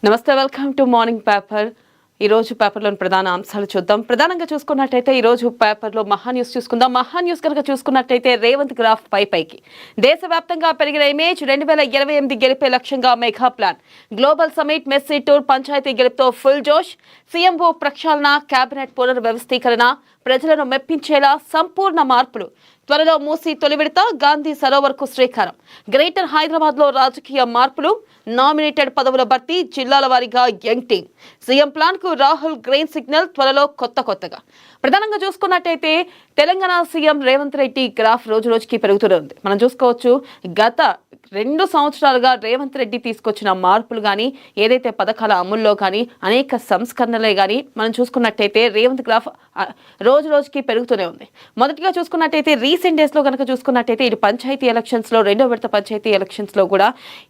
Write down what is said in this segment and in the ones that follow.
నమస్తే, welcome to morning paper. ఈ రోజు పేపర్లోని ప్రధాన అంశాలు చూద్దాం. ప్రధానంగా చూసుకున్నట్టయితే ఈ రోజు పేపర్లో మహా న్యూస్ చూసుకుందాం. మహా న్యూస్ కనుక చూసుకున్నట్టయితే రేవంత్ గ్రాఫ్ పైకి దేశవ్యాప్తంగా పెరిగిన ఇమేజ్ 2028 గెలిపే లక్ష్యంగా mega plan. Global summit, Messi tour, panchayat గెలుపుతో ఫుల్ జోష్. సీఎంఓ ప్రక్షాళన, కేబినెట్ పునర్వ్యవస్థీకరణ, ప్రజలను మెప్పించేలా సంపూర్ణ మార్పులు. త్వరలో మూసి తొలి విడత, గాంధీ సరోవర్ కు శ్రీకారం. గ్రేటర్ హైదరాబాద్ లో రాజకీయ మార్పులు, నామినేటెడ్ పదవుల భర్తీ, జిల్లాల వారీగా యంగ్ టీం. సీఎం ప్లాన్ కు రాహుల్ గ్రీన్ సిగ్నల్, త్వరలో కొత్తగా. ప్రధానంగా చూసుకున్నట్టయితే తెలంగాణ సీఎం రేవంత్ రెడ్డి గ్రాఫ్ రోజు రోజుకి పెరుగుతూనే ఉంది. మనం చూసుకోవచ్చు, గత 2 సంవత్సరాలుగా రేవంత్ రెడ్డి తీసుకొచ్చిన మార్పులు కానీ, ఏదైతే పథకాల అమల్లో కానీ, అనేక సంస్కరణలే కానీ మనం చూసుకున్నట్టయితే రేవంత్ గ్రాఫ్ రోజు రోజుకి పెరుగుతూనే ఉంది. మొదటిగా చూసుకున్నట్టయితే రీసెంట్ డేస్ లో కనుక చూసుకున్నట్టయితే ఇటు పంచాయతీ ఎలక్షన్స్ లో, 2వ విడత పంచాయతీ ఎలక్షన్స్ లో కూడా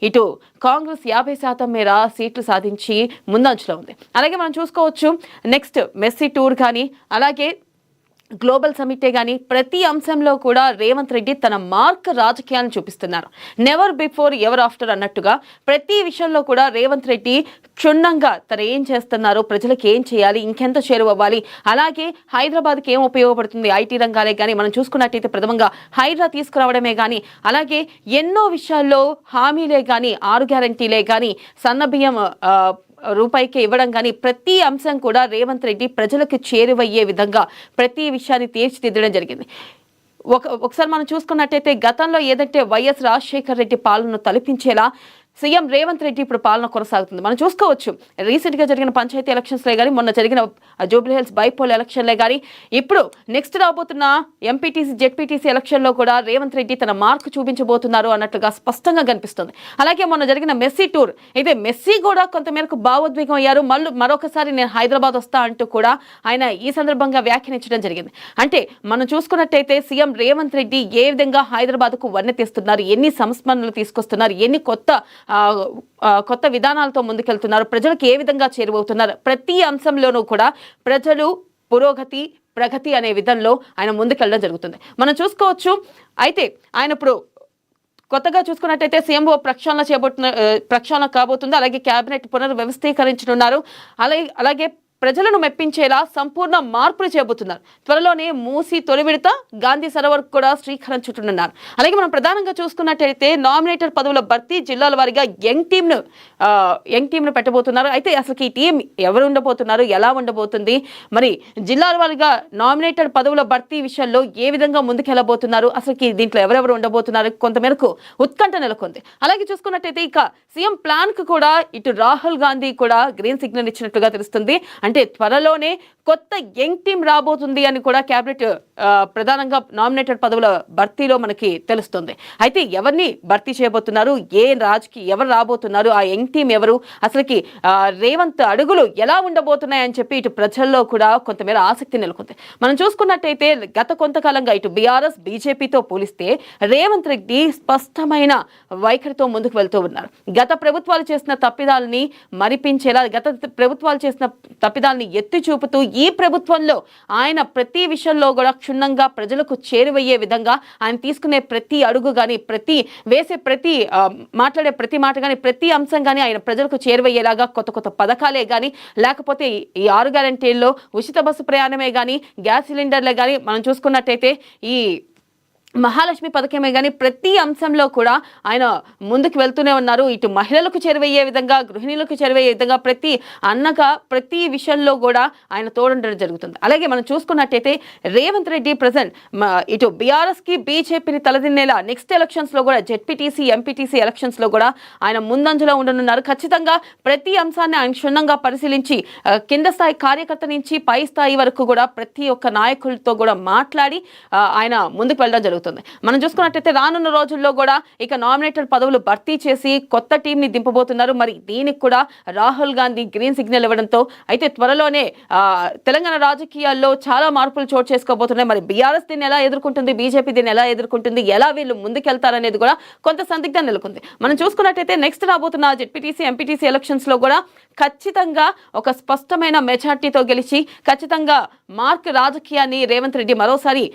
ఇటు కాంగ్రెస్ 50% మేర సీట్లు సాధించి ముందంచులో ఉంది. అలాగే మనం చూసుకోవచ్చు, నెక్స్ట్ మెస్సీ టూర్ కానీ, అలాగే గ్లోబల్ సమిటే కానీ ప్రతి అంశంలో కూడా రేవంత్ రెడ్డి తన మార్క్ రాజకీయాలను చూపిస్తున్నారు. నెవర్ బిఫోర్ ఎవర్ ఆఫ్టర్ అన్నట్టుగా ప్రతి విషయంలో కూడా రేవంత్ రెడ్డి క్షుణ్ణంగా తను ఏం చేస్తున్నారు, ప్రజలకు ఏం చేయాలి, ఇంకెంత చేరువవ్వాలి, అలాగే హైదరాబాద్కి ఏం ఉపయోగపడుతుంది, ఐటీ రంగాలే కానీ మనం చూసుకున్నట్టయితే ప్రథమంగా హైడ్రా తీసుకురావడమే కానీ, అలాగే ఎన్నో విషయాల్లో హామీలే కానీ, 6 గ్యారంటీలే కానీ, సన్నబియ్యం రూపాయికి ఇవ్వడం కానీ ప్రతి అంశం కూడా రేవంత్ రెడ్డి ప్రజలకు చేరువయ్యే విధంగా ప్రతి విషయాన్ని తీర్చిదిద్దడం జరిగింది. ఒకసారి మనం చూసుకున్నట్టయితే గతంలో ఏదంటే వైఎస్ రాజశేఖర్ రెడ్డి పాలనను తలపించేలా సీఎం రేవంత్ రెడ్డి ఇప్పుడు పాలన కొనసాగుతుంది. మనం చూసుకోవచ్చు, రీసెంట్ గా జరిగిన పంచాయతీ ఎలక్షన్స్లే కానీ, మొన్న జరిగిన జూబ్లీ హిల్స్ బైపోల్ ఎలక్షన్లే కానీ, ఇప్పుడు నెక్స్ట్ రాబోతున్న ఎంపీటీసీ, జెడ్పీటీసీ ఎలక్షన్ లో కూడా రేవంత్ రెడ్డి తన మార్కు చూపించబోతున్నారు అన్నట్లుగా స్పష్టంగా కనిపిస్తుంది. అలాగే మొన్న జరిగిన మెస్సీ టూర్, అయితే మెస్సీ కూడా కొంతమేరకు భావోద్వేగం అయ్యారు. మరొకసారి నేను హైదరాబాద్ వస్తా అంటూ కూడా ఆయన ఈ సందర్భంగా వ్యాఖ్యానించడం జరిగింది. అంటే మనం చూసుకున్నట్టయితే సీఎం రేవంత్ రెడ్డి ఏ విధంగా హైదరాబాద్ కు వన్నె తెస్తున్నారు, ఎన్ని సంస్మరణలు తీసుకొస్తున్నారు, ఎన్ని కొత్త విధానాలతో ముందుకెళ్తున్నారు, ప్రజలకు ఏ విధంగా చేరువవుతున్నారు, ప్రతి అంశంలోనూ కూడా ప్రజలు పురోగతి, ప్రగతి అనే విధంలో ఆయన ముందుకెళ్ళడం జరుగుతుంది. మనం చూసుకోవచ్చు. అయితే ఆయన ఇప్పుడు కొత్తగా చూసుకున్నట్టయితే సీఎంఓ ప్రక్షాళన కాబోతుంది. అలాగే కేబినెట్ పునర్వ్యవస్థీకరించనున్నారు. అలాగే ప్రజలను మెప్పించేలా సంపూర్ణ మార్పులు చేయబోతున్నారు. త్వరలోనే మూసి తొలి విడత, గాంధీ సరోవర్ కూడా శ్రీకారం చుట్టనున్నారు. అలాగే మనం ప్రధానంగా చూసుకున్నట్టయితే నామినేటెడ్ పదవుల భర్తీ, జిల్లాల వారీగా యంగ్ టీమ్ ను పెట్టబోతున్నారు. అయితే అసలు ఈ టీం ఎవరు ఉండబోతున్నారు, ఎలా ఉండబోతుంది, మరి జిల్లాల వారీగా నామినేటెడ్ పదవుల భర్తీ విషయంలో ఏ విధంగా ముందుకెళ్ళబోతున్నారు, అసలు దీంట్లో ఎవరెవరు ఉండబోతున్నారు, కొంతమేరకు ఉత్కంఠ నెలకొంది. అలాగే చూసుకున్నట్టయితే ఇక సీఎం ప్లాన్ కు కూడా ఇటు రాహుల్ గాంధీ కూడా గ్రీన్ సిగ్నల్ ఇచ్చినట్లుగా తెలుస్తుంది. అంటే త్వరలోనే కొత్త యంగ్ టీం రాబోతుంది అని కూడా కేబినెట్ ప్రధానంగా నామినేటెడ్ పదవుల భర్తీలో మనకి తెలుస్తుంది. అయితే ఎవరిని భర్తీ చేయబోతున్నారు, ఎవరు రాబోతున్నారు, ఆ యంగ్ టీం ఎవరు, అసలుకి రేవంత్ అడుగులు ఎలా ఉండబోతున్నాయి అని చెప్పి ఇటు ప్రజల్లో కూడా కొంతమేర ఆసక్తి నెలకొంది. మనం చూసుకున్నట్టయితే గత కొంతకాలంగా ఇటు బీఆర్ఎస్, బీజేపీతో పోలిస్తే రేవంత్ రెడ్డి స్పష్టమైన వైఖరితో ముందుకు వెళ్తూ ఉన్నారు. గత ప్రభుత్వాలు చేసిన తప్పిదాలని మరిపించేలా, గత ప్రభుత్వాలు చేసిన తప్పిదాలని ఎత్తి చూపుతూ ఈ ప్రభుత్వంలో ఆయన ప్రతి విషయంలో కూడా క్షుణ్ణంగా ప్రజలకు చేరువయ్యే విధంగా ఆయన తీసుకునే ప్రతి అడుగు కానీ, మాట్లాడే ప్రతి మాట కానీ, ప్రతి అంశం కానీ ఆయన ప్రజలకు చేరువయ్యేలాగా కొత్త పథకాలే కానీ, లేకపోతే ఈ 6 గ్యారంటీల్లో ఉచిత బస్సు ప్రయాణమే కానీ, గ్యాస్ సిలిండర్లే కానీ, మనం చూసుకున్నట్టయితే ఈ మహాలక్ష్మి పథకమే కానీ ప్రతి అంశంలో కూడా ఆయన ముందుకు వెళ్తూనే ఉన్నారు. ఇటు మహిళలకు చేరువయ్యే విధంగా, గృహిణులకు చేరువయ్యే విధంగా ప్రతి విషయంలో కూడా ఆయన తోడుండడం జరుగుతుంది. అలాగే మనం చూసుకున్నట్టయితే రేవంత్ రెడ్డి ప్రజెంట్ ఇటు బీఆర్ఎస్ కి, బీజేపీని తలదిన్నేలా నెక్స్ట్ ఎలక్షన్స్ లో కూడా, జెడ్పీటీసీ, ఎంపీటీసీ ఎలక్షన్స్ లో కూడా ఆయన ముందంజలో ఉండనున్నారు. ఖచ్చితంగా ప్రతి అంశాన్ని ఆయన క్షుణ్ణంగా పరిశీలించి కింద స్థాయి కార్యకర్త నుంచి పై స్థాయి వరకు కూడా ప్రతి ఒక్క నాయకులతో కూడా మాట్లాడి ఆయన ముందుకు వెళ్ళడం జరుగుతుంది. మనం చూసుకున్నట్టయితే రానున్న రోజుల్లో కూడా ఇక నామినేటెడ్ పదవులు భర్తీ చేసి కొత్త టీం ని దింపబోతున్నారు. మరి దీనికి కూడా రాహుల్ గాంధీ గ్రీన్ సిగ్నల్ ఇవ్వడంతో అయితే త్వరలోనే తెలంగాణ రాజకీయాల్లో చాలా మార్పులు చోటు చేసుకోబోతున్నాయి. మరి బీఆర్ఎస్ దీన్ని ఎలా ఎదుర్కొంటుంది, బీజేపీ దీన్ని ఎలా ఎదుర్కొంటుంది, ఎలా వీళ్ళు ముందుకెళ్తారనేది కూడా కొంత సందిగ్ధం నెలకొంది. మనం చూసుకున్నట్టయితే నెక్స్ట్ రాబోతున్న జెడ్పీటీసీ, ఎంపీటీసీ ఎలక్షన్స్ లో కూడా ఖచ్చితంగా ఒక స్పష్టమైన మెజార్టీతో గెలిచి ఖచ్చితంగా మార్క్ రాజకీయాన్ని రేవంత్ రెడ్డి మరోసారి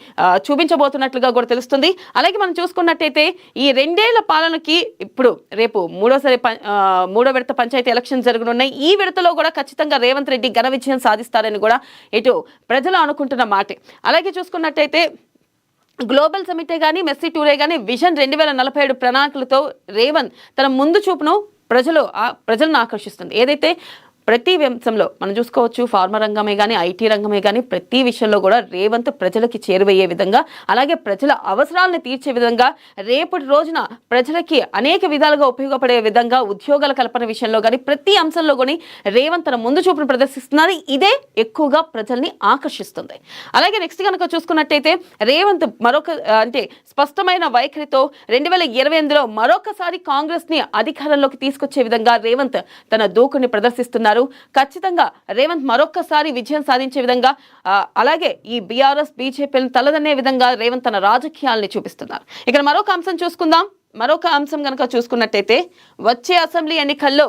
చూపించబోతున్నట్లుగా కూడా తెలుస్తుంది. అలాగే మనం చూసుకున్నట్టయితే ఈ 2 ఏళ్ల పాలనకి ఇప్పుడు రేపు మూడో విడత పంచాయతీ ఎలక్షన్ జరగనున్నాయి. ఈ విడతలో కూడా ఖచ్చితంగా రేవంత్ రెడ్డి ఘన విజయం సాధిస్తారని కూడా ఇటు ప్రజలు అనుకుంటున్న మాటే. అలాగే చూసుకున్నట్టయితే గ్లోబల్ సమిటే కానీ మెస్సీ టూరే కానీ విజన్ 2047 ప్రణాళికలతో రేవంత్ తన ముందు చూపును ప్రజలను ఆకర్షిస్తుంది. ఏదైతే ప్రతి అంశంలో మనం చూసుకోవచ్చు, ఫార్మా రంగమే కానీ ఐటీ రంగమే కానీ ప్రతి విషయంలో కూడా రేవంత్ ప్రజలకి చేరువయ్యే విధంగా, అలాగే ప్రజల అవసరాలను తీర్చే విధంగా, రేపటి రోజున ప్రజలకి అనేక విధాలుగా ఉపయోగపడే విధంగా ఉద్యోగాల కల్పన విషయంలో కానీ ప్రతి అంశంలో కానీ రేవంత్ తన ముందు చూపును ప్రదర్శిస్తున్నారు. ఇదే ఎక్కువగా ప్రజల్ని ఆకర్షిస్తుంది. అలాగే నెక్స్ట్ కనుక చూసుకున్నట్టయితే రేవంత్ అంటే స్పష్టమైన వైఖరితో 2028లో మరొకసారి కాంగ్రెస్ ని అధికారంలోకి తీసుకొచ్చే విధంగా రేవంత్ తన దూకుని ప్రదర్శిస్తున్నారు. ఖచ్చితంగా రేవంత్ మరొక్కసారి విజయం సాధించే విధంగా, అలాగే ఈ బీఆర్ఎస్ బీజేపీలను తలదన్నే విధంగా రేవంత్ తన రాజకీయాల్ని చూపిస్తున్నారు. ఇక్కడ మరొక అంశం చూసుకుందాం. మరొక అంశం కనుక చూసుకున్నట్టయితే వచ్చే అసెంబ్లీ ఎన్నికల్లో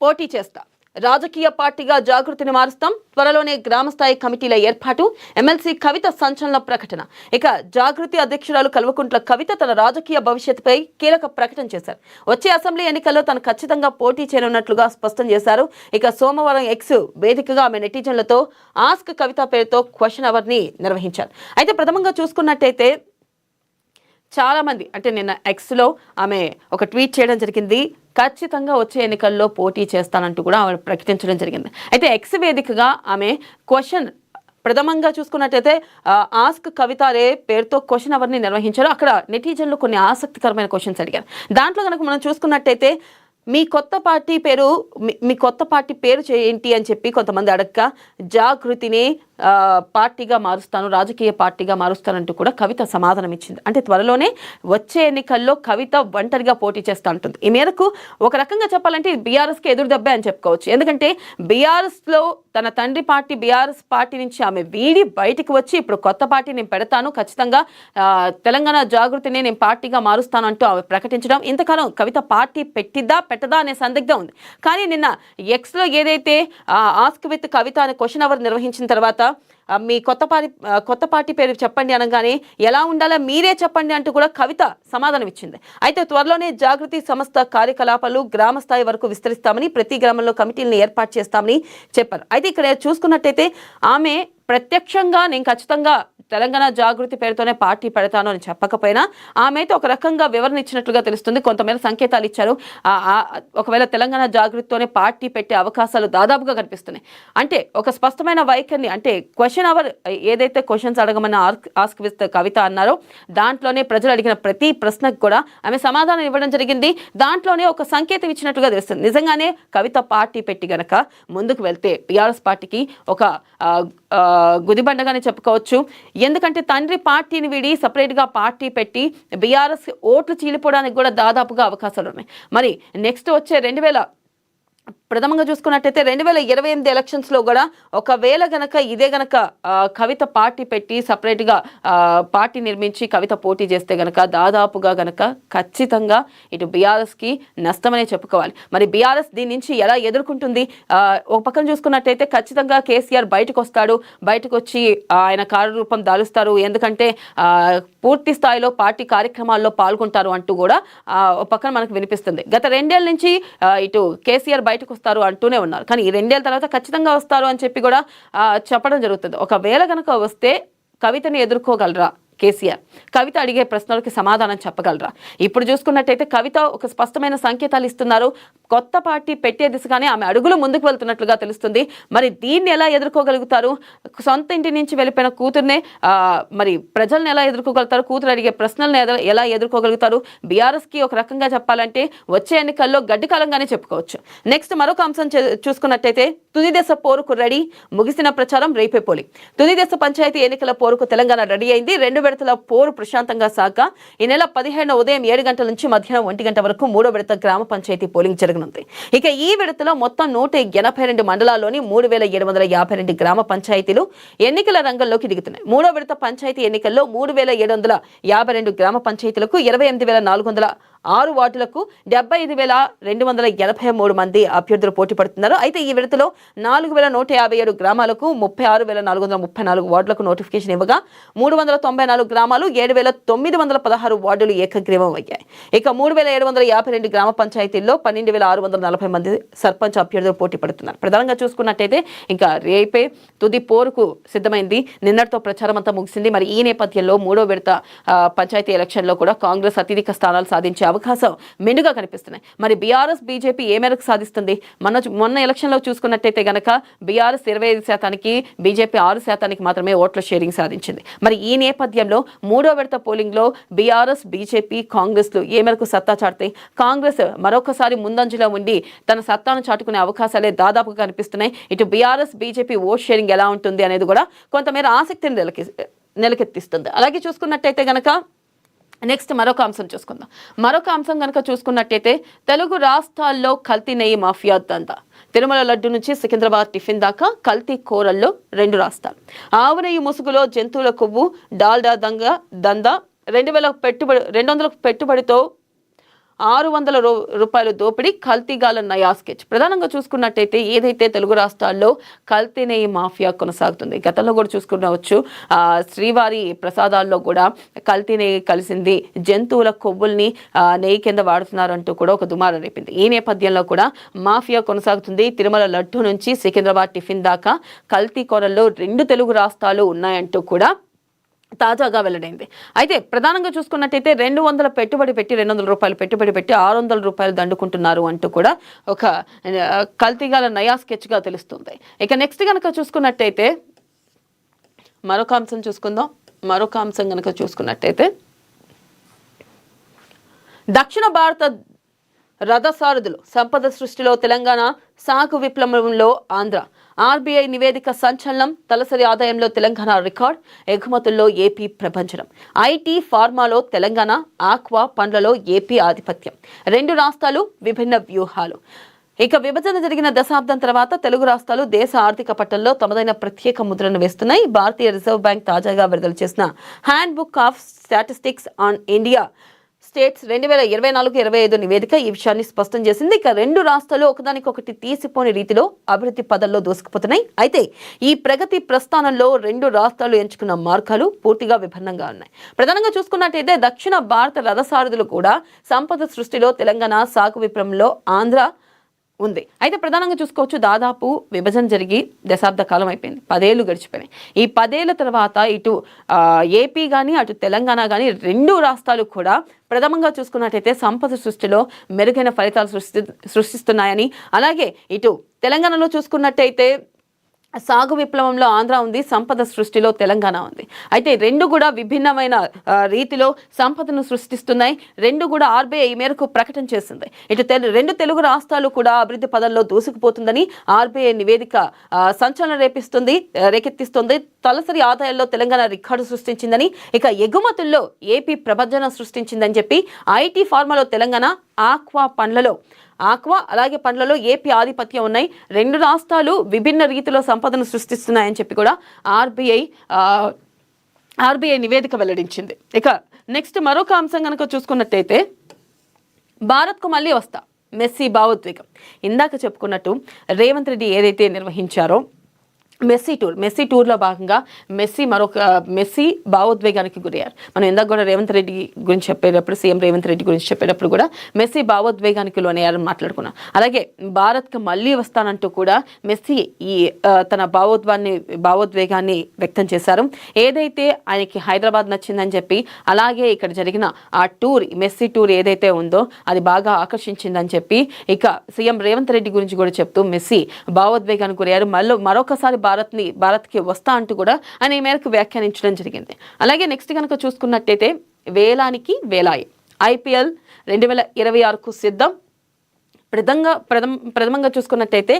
పోటీ చేస్తా, రాజకీయ పార్టీగా జాగృతిని మారుస్తాం, త్వరలోనే గ్రామస్థాయి కమిటీల ఏర్పాటు, ఎమ్మెల్సీ కవిత సంచలన ప్రకటన. ఇక జాగృతి అధ్యక్షురాలు కల్వకుంట్ల కవిత తన రాజకీయ భవిష్యత్తుపై కీలక ప్రకటన చేశారు. వచ్చే అసెంబ్లీ ఎన్నికల్లో తను ఖచ్చితంగా పోటీ చేయనున్నట్లుగా స్పష్టం చేశారు. ఇక సోమవారం ఎక్స్ వేదికగా ఆమె నెటిజన్లతో ఆస్క్ కవిత పేరుతో క్వశ్చన్ అవర్ ని నిర్వహించారు. అయితే ప్రథమంగా చూసుకున్నట్టయితే చాలా మంది అంటే నిన్న ఎక్స్లో ఆమె ఒక ట్వీట్ చేయడం జరిగింది. ఖచ్చితంగా వచ్చే ఎన్నికల్లో పోటీ చేస్తానంటూ కూడా ఆమె ప్రకటించడం జరిగింది. అయితే ఎక్స్ వేదికగా ఆమె క్వశ్చన్ ప్రథమంగా చూసుకున్నట్టయితే ఆస్క్ కవిత రే పేరుతో క్వశ్చన్ అవర్ని నిర్వహించారు. అక్కడ నెటిజన్లు కొన్ని ఆసక్తికరమైన క్వశ్చన్స్ అడిగారు. దాంట్లో కనుక మనం చూసుకున్నట్టయితే మీ కొత్త పార్టీ పేరు ఏంటి అని చెప్పి కొంతమంది అడగక జాగృతిని పార్టీగా మారుస్తాను, రాజకీయ పార్టీగా మారుస్తానంటూ కూడా కవిత సమాధానం ఇచ్చింది. అంటే త్వరలోనే వచ్చే ఎన్నికల్లో కవిత ఒంటరిగా పోటీ చేస్తా ఉంటుంది. ఈ మేరకు ఒక రకంగా చెప్పాలంటే బీఆర్ఎస్కి ఎదురు దెబ్బే అని చెప్పుకోవచ్చు. ఎందుకంటే బీఆర్ఎస్లో తన తండ్రి పార్టీ బీఆర్ఎస్ పార్టీ నుంచి ఆమె వీడి బయటికి వచ్చి ఇప్పుడు కొత్త పార్టీ నేను పెడతాను, ఖచ్చితంగా తెలంగాణ జాగృతిని నేను పార్టీగా మారుస్తాను అంటూ ఆమె ప్రకటించడం, ఇంతకాలం కవిత పార్టీ పెట్టదా అనే సందిగ్ధం ఉంది. కానీ నిన్న ఎక్స్లో ఏదైతే ఆస్క్ విత్ కవిత అనే క్వశ్చన్ అవర్ నిర్వహించిన తర్వాత మీ కొత్త పార్టీ పేరు చెప్పండి అనగానే ఎలా ఉండాలో మీరే చెప్పండి అంటూ కూడా కవిత సమాధానం ఇచ్చింది. అయితే త్వరలోనే జాగృతి సంస్థ కార్యకలాపాలు గ్రామ స్థాయి వరకు విస్తరిస్తామని, ప్రతి గ్రామంలో కమిటీలను ఏర్పాటు చేస్తామని చెప్పారు. అయితే ఇక్కడ చూసుకున్నట్టయితే ఆమె ప్రత్యక్షంగా నేను ఖచ్చితంగా తెలంగాణ జాగృతి పేరుతోనే పార్టీ పెడతాను అని చెప్పకపోయినా ఆమె అయితే ఒక రకంగా వివరణ ఇచ్చినట్లుగా తెలుస్తుంది. కొంతమేర సంకేతాలు ఇచ్చారు. ఒకవేళ తెలంగాణ జాగృతితోనే పార్టీ పెట్టే అవకాశాలు దాదాపుగా కనిపిస్తున్నాయి. అంటే ఒక స్పష్టమైన వైఖరిని, అంటే క్వశ్చన్ అవర్ ఏదైతే క్వశ్చన్స్ అడగమన్న ఆస్క్ విత్ కవిత అన్నారో దాంట్లోనే ప్రజలు అడిగిన ప్రతి ప్రశ్నకు కూడా ఆమె సమాధానం ఇవ్వడం జరిగింది. దాంట్లోనే ఒక సంకేతం ఇచ్చినట్లుగా తెలుస్తుంది. నిజంగానే కవిత పార్టీ పెట్టి గనక ముందుకు వెళ్తే బీఆర్ఎస్ పార్టీకి ఒక గుదిబండగానే చెప్పుకోవచ్చు. ఎందుకంటే తండ్రి పార్టీని వీడి సపరేట్గా పార్టీ పెట్టి బీఆర్ఎస్ ఓట్లు చీలిపోవడానికి కూడా దాదాపుగా అవకాశాలు ఉన్నాయి. మరి నెక్స్ట్ వచ్చే ప్రథమంగా చూసుకున్నట్టయితే 2028 ఎలక్షన్స్లో కూడా ఒకవేళ గనక ఇదే గనక కవిత పార్టీ పెట్టి సపరేట్గా పార్టీ నిర్మించి కవిత పోటీ చేస్తే గనక దాదాపుగా గనక ఖచ్చితంగా ఇటు బీఆర్ఎస్కి నష్టమనే చెప్పుకోవాలి. మరి బీఆర్ఎస్ దీని నుంచి ఎలా ఎదుర్కొంటుంది? ఒక పక్కన చూసుకున్నట్టయితే ఖచ్చితంగా కేసీఆర్ బయటకు వచ్చి ఆయన కార్యరూపం దాలుస్తారు. ఎందుకంటే పూర్తి స్థాయిలో పార్టీ కార్యక్రమాల్లో పాల్గొంటారు అంటూ కూడా ఒక పక్కన మనకు వినిపిస్తుంది. గత 2 ఏళ్ల నుంచి ఇటు కేసీఆర్ బయటకు వస్తారు అంటూనే ఉన్నారు. కానీ ఈ 2 ఏళ్ల తర్వాత ఖచ్చితంగా వస్తారు అని చెప్పి కూడా చెప్పడం జరుగుతుంది. ఒకవేళ కనుక వస్తే కవితని ఎదుర్కోగలరా కేసీఆర్? కవిత అడిగే ప్రశ్నలకి సమాధానం చెప్పగలరా? ఇప్పుడు చూసుకున్నట్టయితే కవిత ఒక స్పష్టమైన సంకేతాలు ఇస్తున్నారు. కొత్త పార్టీ పెట్టే దిశగానే ఆమె అడుగులు ముందుకు వెళ్తున్నట్లుగా తెలుస్తుంది. మరి దీన్ని ఎలా ఎదుర్కోగలుగుతారు? సొంత ఇంటి నుంచి వెళ్ళిపోయిన కూతుర్నే మరి ప్రజల్ని ఎలా ఎదుర్కోగలుగుతారు? కూతురు అడిగే ప్రశ్నలను ఎలా ఎదుర్కోగలుగుతారు? బీఆర్ఎస్కి ఒక రకంగా చెప్పాలంటే వచ్చే ఎన్నికల్లో గడ్డి కాలంగానే చెప్పుకోవచ్చు. నెక్స్ట్ మరొక అంశం చూసుకున్నట్టయితే తుది దశ పోరుకు రెడీ, ముగిసిన ప్రచారం రేపే పోలింగ్. తుది దశ పంచాయతీ ఎన్నికల పోరుకు తెలంగాణ రెడీ అయింది. 2 విడతల పోరు ప్రశాంతంగా సాగా ఈ నెల 15 ఉదయం 7 గంటల నుంచి మధ్యాహ్నం 1 గంట వరకు 3వ విడత గ్రామ పంచాయతీ పోలింగ్ జరగనుంది. ఇక ఈ విడతలో మొత్తం 182 మండలాల్లోని 3752 గ్రామ పంచాయతీలు ఎన్నికల రంగంలోకి దిగుతున్నాయి. 3వ విడత పంచాయతీ ఎన్నికల్లో 3752 గ్రామ పంచాయతీలకు 28400 6 వార్డులకు 75,283 మంది అభ్యర్థులు పోటీ పడుతున్నారు. అయితే ఈ విడతలో 4,157 గ్రామాలకు 36,434 వార్డులకు నోటిఫికేషన్ ఇవ్వగా 394 గ్రామాలు 7,916 వార్డులు ఏకగ్రీవం అయ్యాయి. ఇక 3,752 గ్రామ పంచాయతీల్లో 12,640 మంది సర్పంచ్ అభ్యర్థులు పోటీ పడుతున్నారు. ప్రధానంగా చూసుకున్నట్టయితే ఇంకా రేపే తుది పోరుకు సిద్ధమైంది. నిన్నటితో ప్రచారం అంతా ముగిసింది. మరి ఈ నేపథ్యంలో 3వ విడత పంచాయతీ ఎలక్షన్లో కూడా కాంగ్రెస్ అత్యధిక స్థానాలు సాధించే అవకాశం మెండుగా కనిపిస్తున్నాయి. మరి బీఆర్ఎస్ బీజేపీ ఏ మేరకు సాధిస్తుంది? మొన్న ఎలక్షన్లో చూసుకున్నట్టయితే గనక బీఆర్ఎస్ 25%, బీజేపీ 6% మాత్రమే ఓట్ల షేరింగ్ సాధించింది. మరి ఈ నేపథ్యంలో 3వ విడత పోలింగ్ లో బీఆర్ఎస్ బీజేపీ కాంగ్రెస్లు ఏ మేరకు సత్తా చాటుతాయి? కాంగ్రెస్ మరొకసారి ముందంజలో ఉండి తన సత్తాను చాటుకునే అవకాశాలే దాదాపుగా కనిపిస్తున్నాయి. ఇటు బీఆర్ఎస్ బీజేపీ ఓట్ షేరింగ్ ఎలా ఉంటుంది అనేది కూడా కొంతమేర ఆసక్తిని నెలకెత్తిస్తుంది. అలాగే చూసుకున్నట్టయితే గనక నెక్స్ట్ మరొక అంశం చూసుకుందాం. మరొక అంశం కనుక చూసుకున్నట్టయితే తెలుగు రాష్ట్రాల్లో కల్తీ నెయ్యి మాఫియా దందా. తిరుమల లడ్డు నుంచి సికింద్రాబాద్ టిఫిన్ దాకా కల్తీ కోరల్లో 2 రాష్ట్రాలు. ఆవు నెయ్యి ముసుగులో జంతువుల కొవ్వు డాల్డా దందా 200 పెట్టుబడితో 600 రూపాయలు దోపిడీ కల్తీగాల నయా స్కెచ్. ప్రధానంగా చూసుకున్నట్టయితే ఏదైతే తెలుగు రాష్ట్రాల్లో కల్తీ నెయ్యి మాఫియా కొనసాగుతుంది. గతంలో కూడా చూసుకున్నవచ్చు శ్రీవారి ప్రసాదాల్లో కూడా కల్తీ నెయ్యి కలిసింది, జంతువుల కొవ్వుల్ని నెయ్యి కింద వాడుతున్నారంటూ కూడా ఒక దుమారం రేపింది. ఈ నేపథ్యంలో కూడా మాఫియా కొనసాగుతుంది. తిరుమల లడ్డు నుంచి సికింద్రాబాద్ టిఫిన్ దాకా కల్తీ కోరల్లో 2 తెలుగు రాష్ట్రాలు ఉన్నాయంటూ కూడా తాజాగా వెల్లడైంది. అయితే ప్రధానంగా చూసుకున్నట్టయితే 200 పెట్టుబడి పెట్టి 200 రూపాయలు పెట్టుబడి పెట్టి 600 రూపాయలు దండుకుంటున్నారు అంటూ కూడా ఒక కల్తీగాల నయా స్కెచ్ గా తెలుస్తుంది. ఇక నెక్స్ట్ కనుక చూసుకున్నట్టయితే మరొక అంశం చూసుకుందాం. మరొక అంశం కనుక చూసుకున్నట్టయితే దక్షిణ భారత రథసారథులు సంపద సృష్టిలో తెలంగాణ, సాగు విప్లవంలో ఆంధ్ర. ఆర్బీఐ నివేదిక సంచలనం. తలసరి ఆదాయంలో తెలంగాణ రికార్డ్, ఎగుమతుల్లో ఏపీ ప్రభంజనం. ఐటీ, ఫార్మాలో తెలంగాణ, ఆక్వా, పండ్లలో ఏపీ ఆధిపత్యం. 2 రాష్ట్రాలు, విభిన్న వ్యూహాలు. ఇక విభజన జరిగిన దశాబ్దం తర్వాత తెలుగు రాష్ట్రాలు దేశ ఆర్థిక పట్టణంలో తమదైన ప్రత్యేక ముద్రను వేస్తున్నాయి. భారతీయ రిజర్వ్ బ్యాంక్ తాజాగా విడుదల చేసిన hand book of statistics on India states 2024-25 నివేదిక ఈ విషయాన్ని స్పష్టం చేసింది. ఇక 2 రాష్ట్రాలు ఒకదానికొకటి తీసిపోని రీతిలో అభివృద్ధి పదంలో దూసుకుపోతున్నాయి. అయితే ఈ ప్రగతి ప్రస్థానంలో 2 రాష్ట్రాలు ఎంచుకున్న మార్గాలు పూర్తిగా విభిన్నంగా ఉన్నాయి. ప్రధానంగా చూసుకున్నట్టయితే దక్షిణ భారత రథసారథులు కూడా సంపద సృష్టిలో తెలంగాణ, సాగు విప్లవంలో ఆంధ్ర ఉంది. అయితే ప్రధానంగా చూసుకోవచ్చు, దాదాపు విభజన జరిగి దశాబ్ద కాలం అయిపోయింది, 10 ఏళ్ళు గడిచిపోయినాయి. ఈ 10 ఏళ్ల తర్వాత ఇటు ఏపీ కానీ అటు తెలంగాణ కానీ 2 రాష్ట్రాలు కూడా ప్రథమంగా చూసుకున్నట్టయితే సంపద సృష్టిలో మెరుగైన ఫలితాలు సృష్టిస్తున్నాయని, అలాగే ఇటు తెలంగాణలో చూసుకున్నట్టయితే సాగు విప్లవంలో ఆంధ్ర ఉంది, సంపద సృష్టిలో తెలంగాణ ఉంది. అయితే 2 కూడా విభిన్నమైన రీతిలో సంపదను సృష్టిస్తున్నాయి. 2 కూడా ఆర్బీఐ ఈ మేరకు ప్రకటన చేసింది. ఇటు 2 తెలుగు రాష్ట్రాలు కూడా అభివృద్ధి పదంలో దూసుకుపోతుందని ఆర్బీఐ నివేదిక సంచలనం రేకెత్తిస్తుంది. తలసరి ఆదాయాల్లో తెలంగాణ రికార్డు సృష్టించిందని, ఇక ఎగుమతుల్లో ఏపీ ప్రభంజనం సృష్టించిందని చెప్పి, ఐటీ, ఫార్మాలో తెలంగాణ, ఆక్వా అలాగే పండ్లలో ఏపీ ఆధిపత్యం ఉన్నాయి. 2 రాష్ట్రాలు విభిన్న రీతిలో సంపదను సృష్టిస్తున్నాయని చెప్పి కూడా ఆర్బీఐ నివేదిక వెల్లడించింది. ఇక నెక్స్ట్ మరొక అంశం కనుక చూసుకున్నట్టయితే భారత్కు మళ్ళీ వస్తా మెస్సీ భావోద్వేగం. ఇందాక చెప్పుకున్నట్టు రేవంత్ రెడ్డి ఏదైతే నిర్వహించారో మెస్సీ టూర్లో భాగంగా మెస్సీ భావోద్వేగానికి గురయ్యారు. మనం ఇందాక కూడా రేవంత్ రెడ్డి గురించి చెప్పేటప్పుడు, సీఎం రేవంత్ రెడ్డి గురించి చెప్పేటప్పుడు కూడా మెస్సీ భావోద్వేగానికి లోనయ్యారని మాట్లాడుకున్నాం. అలాగే భారత్కి మళ్ళీ వస్తానంటూ కూడా మెస్సీ ఈ తన భావోద్వేగాన్ని వ్యక్తం చేశారు. ఏదైతే ఆయనకి హైదరాబాద్ నచ్చిందని చెప్పి, అలాగే ఇక్కడ జరిగిన ఆ మెస్సీ టూర్ ఏదైతే ఉందో అది బాగా ఆకర్షించిందని చెప్పి, ఇక సీఎం రేవంత్ రెడ్డి గురించి కూడా చెప్తూ మెస్సీ భావోద్వేగానికి గురయ్యారు. మరొకసారి భారత్కి వస్తా అంటూ కూడా ఆయన ఈ మేరకు వ్యాఖ్యానించడం జరిగింది. అలాగే నెక్స్ట్ కనుక చూసుకున్నట్టయితే వేలాయి IPL 2026కు సిద్ధం. ప్రథమంగా చూసుకున్నట్టయితే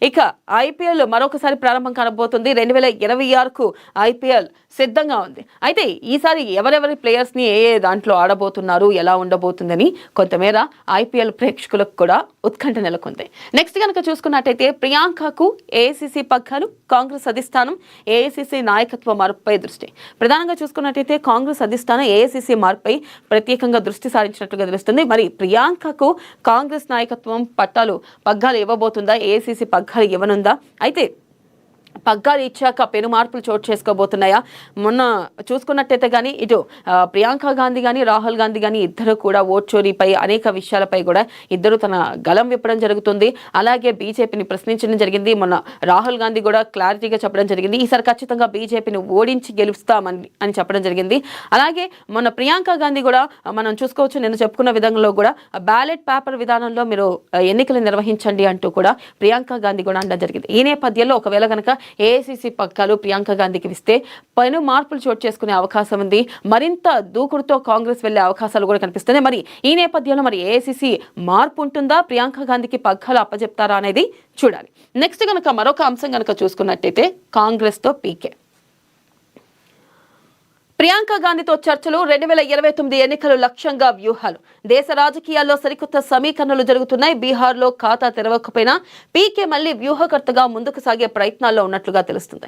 ఇక ఐపీఎల్ మరొకసారి ప్రారంభం కానబోతుంది. 2026కు ఐపీఎల్ సిద్ధంగా ఉంది. అయితే ఈసారి ఎవరెవరి ప్లేయర్స్ని ఏ దాంట్లో ఆడబోతున్నారు, ఎలా ఉండబోతుందని కొంతమేర ఐపీఎల్ ప్రేక్షకులకు కూడా ఉత్కంఠ నెలకొంది. నెక్స్ట్ కనుక చూసుకున్నట్టయితే ప్రియాంకకు ఏఐసీసీ పగ్గాలు, కాంగ్రెస్ అధిష్టానం ఏఐసీసీ నాయకత్వ మార్పుపై దృష్టి. ప్రధానంగా చూసుకున్నట్టయితే కాంగ్రెస్ అధిష్టానం ఏఐసీసీ మార్పుపై ప్రత్యేకంగా దృష్టి సారించినట్లుగా తెలుస్తుంది. మరి ప్రియాంకకు కాంగ్రెస్ నాయకత్వం పగ్గాలు ఇవ్వబోతుందా, ఏఐసీసీ పగ్గాలు ఇవ్వనుందా? అయితే పగ్గాలు ఇచ్చాక పెను మార్పులు చోటు చేసుకోబోతున్నాయా? మొన్న చూసుకున్నట్టయితే కానీ ఇటు ప్రియాంక గాంధీ కానీ రాహుల్ గాంధీ కానీ ఇద్దరు కూడా ఓట్ చోరీపై అనేక విషయాలపై కూడా ఇద్దరు తన గలం విప్పడం జరుగుతుంది. అలాగే బీజేపీని ప్రశ్నించడం జరిగింది. మొన్న రాహుల్ గాంధీ కూడా క్లారిటీగా చెప్పడం జరిగింది, ఈసారి ఖచ్చితంగా బీజేపీని ఓడించి గెలుస్తామని చెప్పడం జరిగింది. అలాగే మొన్న ప్రియాంక గాంధీ కూడా మనం చూసుకోవచ్చు, నేను చెప్పుకున్న విధంలో కూడా బ్యాలెట్ పేపర్ విధానంలో మీరు ఎన్నికలు నిర్వహించండి అంటూ కూడా ప్రియాంక గాంధీ కూడా అనడం జరిగింది. ఈ నేపథ్యంలో ఒకవేళ కనుక ఏఐసీసీ పగ్గాలు ప్రియాంక గాంధీకి ఇస్తే పెను మార్పులు చోటు చేసుకునే అవకాశం ఉంది. మరింత దూకుడుతో కాంగ్రెస్ వెళ్లే అవకాశాలు కూడా కనిపిస్తున్నాయి. మరి ఈ నేపథ్యంలో మరి ఏఐసీసీ మార్పు ఉంటుందా, ప్రియాంక గాంధీకి పగ్గాలు అప్పచెప్తారా అనేది చూడాలి. నెక్స్ట్ కనుక మరొక అంశం కనుక చూసుకున్నట్టయితే కాంగ్రెస్ తో పీకే. ప్రియాంక గాంధీతో చర్చలు, 2029 ఎన్నికలు లక్ష్యంగా వ్యూహాలు. దేశ రాజకీయాల్లో సరికొత్త సమీకరణలు జరుగుతున్నాయి. బీహార్లో ఖాతా తెరవకపోయినా పీకే మళ్లీ వ్యూహకర్తగా ముందుకు సాగే ప్రయత్నాల్లో ఉన్నట్లుగా తెలుస్తుంది.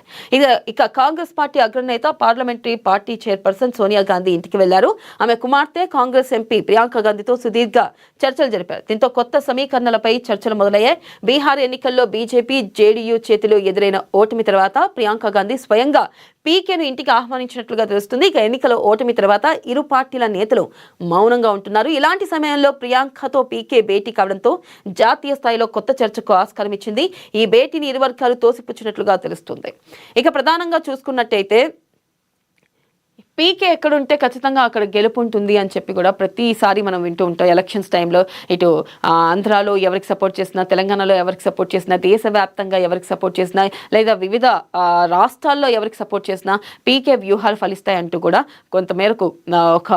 ఇక కాంగ్రెస్ పార్టీ అగ్రనేత parliamentary party chairperson Sonia Gandhi ఇంటికి వెళ్లారు. ఆమె కుమార్తె కాంగ్రెస్ ఎంపీ ప్రియాంక గాంధీతో సుదీర్ఘ చర్చలు జరిపారు. దీంతో కొత్త సమీకరణలపై చర్చలు మొదలయ్యాయి. బీహార్ ఎన్నికల్లో బీజేపీ జేడీయూ చేతిలో ఎదురైన ఓటమి తర్వాత ప్రియాంక గాంధీ స్వయంగా పీకేను ఇంటికి ఆహ్వానించినట్లుగా తెలుస్తుంది. ఇక ఎన్నికల ఓటమి తర్వాత ఇరు పార్టీల నేతలు మౌనంగా ఉంటున్నారు. ఇలాంటి సమయంలో ప్రియాంకతో పీకే భేటీ కావడంతో జాతీయ స్థాయిలో కొత్త చర్చకు ఆస్కారం ఇచ్చింది. ఈ భేటీని ఇరు వర్గాలు తోసిపుచ్చినట్లుగా తెలుస్తుంది. ఇక ప్రధానంగా చూసుకున్నట్టయితే పీకే ఎక్కడుంటే ఖచ్చితంగా అక్కడ గెలుపు ఉంటుంది అని చెప్పి కూడా ప్రతిసారి మనం వింటూ ఉంటాం. ఎలక్షన్స్ టైంలో ఇటు ఆంధ్రాలో ఎవరికి సపోర్ట్ చేసినా, తెలంగాణలో ఎవరికి సపోర్ట్ చేసినా, దేశవ్యాప్తంగా ఎవరికి సపోర్ట్ చేసినా, లేదా వివిధ రాష్ట్రాల్లో ఎవరికి సపోర్ట్ చేసినా పీకే వ్యూహాలు ఫలిస్తాయంటూ కూడా కొంతమేరకు ఒక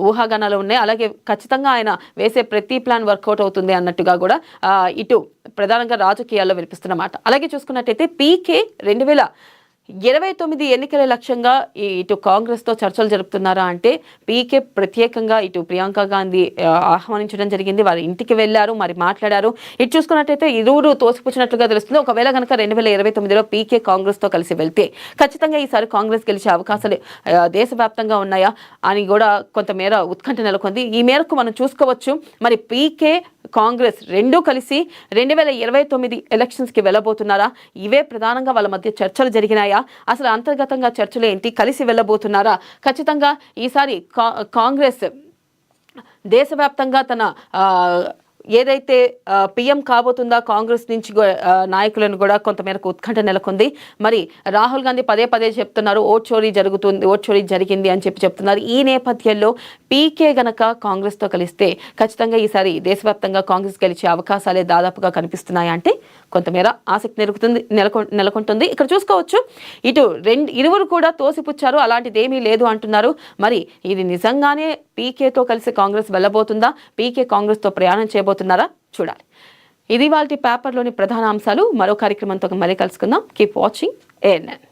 ఊహాగానాలు ఉన్నాయి. అలాగే ఖచ్చితంగా ఆయన వేసే ప్రతి ప్లాన్ వర్కౌట్ అవుతుంది అన్నట్టుగా కూడా ఇటు ప్రధానంగా రాజకీయాల్లో వినిపిస్తున్నమాట. అలాగే చూసుకున్నట్టయితే పీకే 2029 ఎన్నికల లక్ష్యంగా ఇటు కాంగ్రెస్ తో చర్చలు జరుపుతున్నారా అంటే పీకే ప్రత్యేకంగా ఇటు ప్రియాంక గాంధీ ఆహ్వానించడం జరిగింది. వారి ఇంటికి వెళ్లారు, మరి మాట్లాడారు. ఇటు చూసుకున్నట్టయితే ఇరువురు తోసిపుచ్చినట్లుగా తెలుస్తుంది. ఒకవేళ కనుక 2029లో పీకే కాంగ్రెస్ తో కలిసి వెళ్తే ఖచ్చితంగా ఈసారి కాంగ్రెస్ గెలిచే అవకాశాలు దేశవ్యాప్తంగా ఉన్నాయా అని కూడా కొంతమేర ఉత్కంఠ నెలకొంది. ఈ మేరకు మనం చూసుకోవచ్చు. మరి పీకే కాంగ్రెస్ రెండూ కలిసి 2029 ఎలక్షన్స్ కి వెళ్ళబోతున్నారా? ఇవే ప్రధానంగా వాళ్ళ మధ్య చర్చలు జరిగినాయా? అసలు అంతర్గతంగా చర్చలు ఏంటి? కలిసి వెళ్ళబోతున్నారా? ఖచ్చితంగా ఈసారి కాంగ్రెస్ దేశవ్యాప్తంగా తన ఏదైతే పీఎం కాబోతుందా కాంగ్రెస్ నుంచి నాయకులను కూడా కొంతమేరకు ఉత్కంఠ నెలకొంది. మరి రాహుల్ గాంధీ పదే పదే చెప్తున్నారు ఓట్ చోరీ జరిగింది అని చెప్తున్నారు. ఈ నేపథ్యంలో పీకే గనక కాంగ్రెస్ తో కలిస్తే ఖచ్చితంగా ఈసారి దేశవ్యాప్తంగా కాంగ్రెస్ గెలిచే అవకాశాలే దాదాపుగా కనిపిస్తున్నాయి అంటే కొంతమేర ఆసక్తి నెలకొంటుంది. ఇక్కడ చూసుకోవచ్చు, ఇటు ఇరువురు కూడా తోసిపుచ్చారు, అలాంటిదేమీ లేదు అంటున్నారు. మరి ఇది నిజంగానే పీకేతో కలిసి కాంగ్రెస్ వెళ్ళబోతుందా, పీకే కాంగ్రెస్ తో ప్రయాణం చేయబోతున్నారా చూడాలి. ఇది వాళ్ళ పేపర్లోని ప్రధాన అంశాలు. మరో కార్యక్రమంతో మళ్ళీ కలుసుకుందాం. Keep watching ANN.